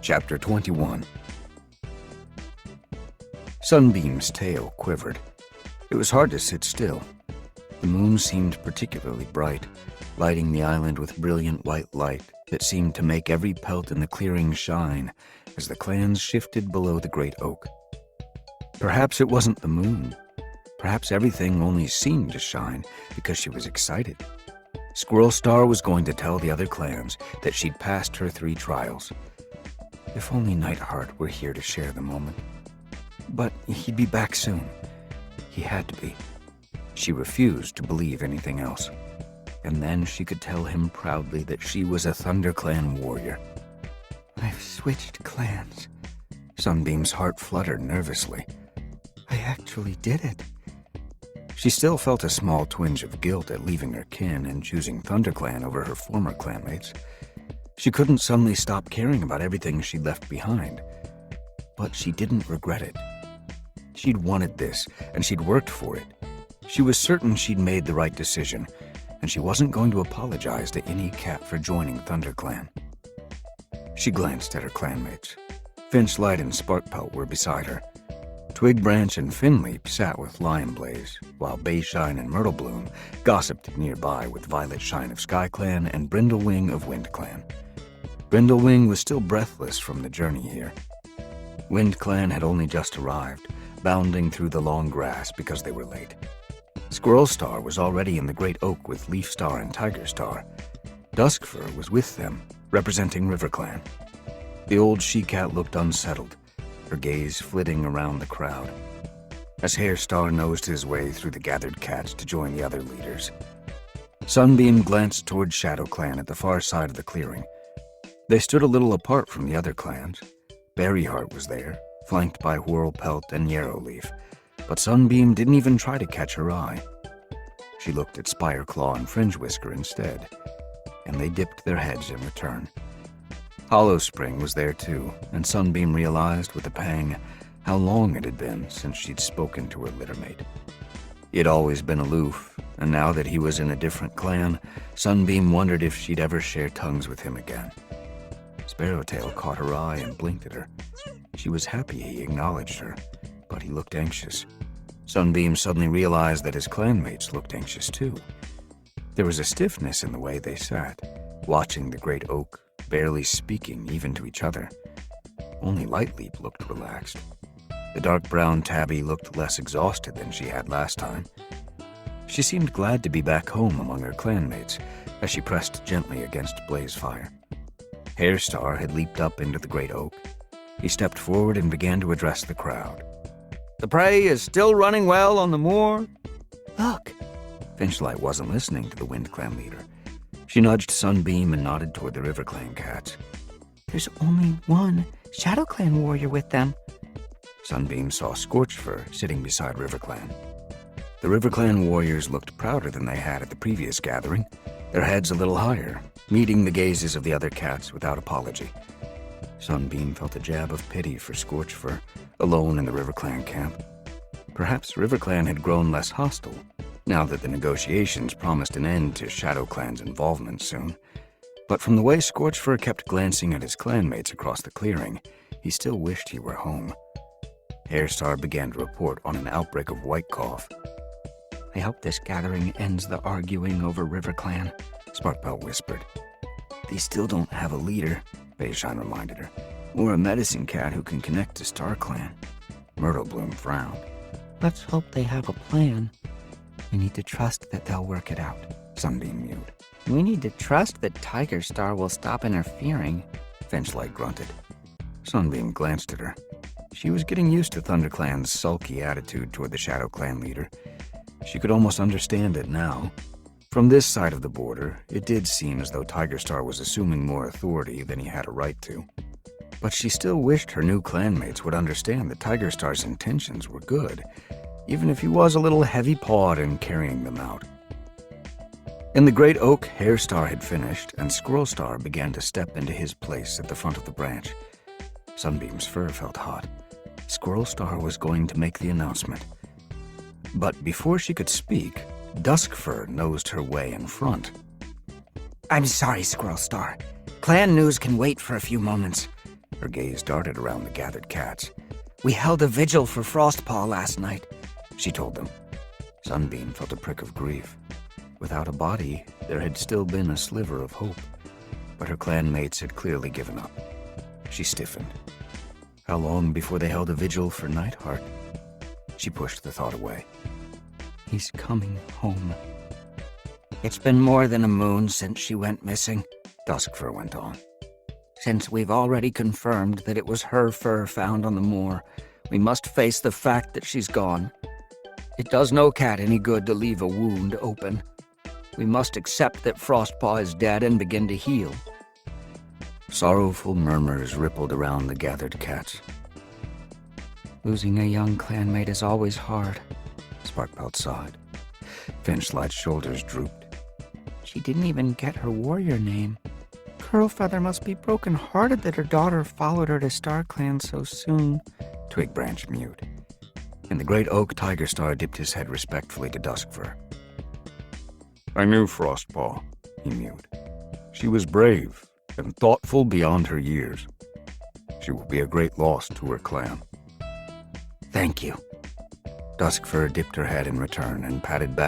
Chapter 21. Sunbeam's tail quivered. It was hard to sit still. The moon seemed particularly bright, lighting the island with brilliant white light that seemed to make every pelt in the clearing shine as the clans shifted below the great oak. Perhaps it wasn't the moon. Perhaps everything only seemed to shine because she was excited. Squirrel Star was going to tell the other clans that she'd passed her 3 trials. If only Nightheart were here to share the moment. But he'd be back soon. He had to be. She refused to believe anything else. And then she could tell him proudly that she was a ThunderClan warrior. I've switched clans. Sunbeam's heart fluttered nervously. I actually did it. She still felt a small twinge of guilt at leaving her kin and choosing ThunderClan over her former clanmates. She couldn't suddenly stop caring about everything she'd left behind. But she didn't regret it. She'd wanted this, and she'd worked for it. She was certain she'd made the right decision, and she wasn't going to apologize to any cat for joining ThunderClan. She glanced at her clanmates. Finchlight and Sparkpelt were beside her. Twigbranch and Finleap sat with Lionblaze, while Bayshine and Myrtlebloom gossiped nearby with Violetshine of SkyClan and Brindlewing of WindClan. Brindlewing was still breathless from the journey here. WindClan had only just arrived, bounding through the long grass because they were late. Squirrel Star was already in the Great Oak with Leafstar and Tigerstar. Duskfur was with them, representing RiverClan. The old she-cat looked unsettled, her gaze flitting around the crowd, as Hairstar nosed his way through the gathered cats to join the other leaders. Sunbeam glanced toward ShadowClan at the far side of the clearing. They stood a little apart from the other clans. Berryheart was there, flanked by Whirlpelt and Yarrowleaf, but Sunbeam didn't even try to catch her eye. She looked at Spireclaw and Fringewhisker instead, and they dipped their heads in return. Hollowspring was there too, and Sunbeam realized with a pang how long it had been since she'd spoken to her littermate. He had always been aloof, and now that he was in a different clan, Sunbeam wondered if she'd ever share tongues with him again. Sparrowtail caught her eye and blinked at her. She was happy he acknowledged her, but he looked anxious. Sunbeam suddenly realized that his clanmates looked anxious too. There was a stiffness in the way they sat, watching the great oak, barely speaking even to each other. Only Lightleap looked relaxed. The dark brown tabby looked less exhausted than she had last time. She seemed glad to be back home among her clanmates as she pressed gently against Blazefire. Hairstar had leaped up into the great oak. He stepped forward and began to address the crowd. The prey is still running well on the moor. Look! Finchlight wasn't listening to the WindClan leader. She nudged Sunbeam and nodded toward the RiverClan cats. There's only one ShadowClan warrior with them. Sunbeam saw Scorchfur sitting beside RiverClan. The RiverClan warriors looked prouder than they had at the previous gathering, their heads a little higher, meeting the gazes of the other cats without apology. Sunbeam felt a jab of pity for Scorchfur, alone in the RiverClan camp. Perhaps RiverClan had grown less hostile, now that the negotiations promised an end to ShadowClan's involvement soon. But from the way Scorchfur kept glancing at his clanmates across the clearing, he still wished he were home. Hairstar began to report on an outbreak of white cough. I hope this gathering ends the arguing over RiverClan, Sparkpelt whispered. They still don't have a leader, Bayshine reminded her, or a medicine cat who can connect to StarClan. Myrtlebloom frowned. Let's hope they have a plan. We need to trust that they'll work it out, Sunbeam mewed. We need to trust that Tigerstar will stop interfering, Finchlight grunted. Sunbeam glanced at her. She was getting used to ThunderClan's sulky attitude toward the ShadowClan leader. She could almost understand it now. From this side of the border, it did seem as though Tigerstar was assuming more authority than he had a right to. But she still wished her new clanmates would understand that Tigerstar's intentions were good, even if he was a little heavy-pawed in carrying them out. In the great oak, Hairstar had finished, and Squirrelstar began to step into his place at the front of the branch. Sunbeam's fur felt hot. Squirrelstar was going to make the announcement. But before she could speak, Duskfur nosed her way in front. I'm sorry, Squirrelstar. Clan news can wait for a few moments. Her gaze darted around the gathered cats. "We held a vigil for Frostpaw last night," she told them. Sunbeam felt a prick of grief. Without a body, there had still been a sliver of hope, but her clanmates had clearly given up. She stiffened. How long before they held a vigil for Nightheart? She pushed the thought away. "He's coming home." "It's been more than a moon since she went missing," Duskfur went on. "Since we've already confirmed that it was her fur found on the moor, we must face the fact that she's gone. It does no cat any good to leave a wound open. We must accept that Frostpaw is dead and begin to heal." Sorrowful murmurs rippled around the gathered cats. "Losing a young clanmate is always hard," Sparkbelt sighed. Finchlight's shoulders drooped. "She didn't even get her warrior name. Curlfeather must be broken-hearted that her daughter followed her to StarClan so soon," Twigbranch mewed. And the great oak Tigerstar dipped his head respectfully to Duskfur. "I knew Frostpaw," he mewed. "She was brave and thoughtful beyond her years. She will be a great loss to her clan." "Thank you." Duskfur dipped her head in return and patted back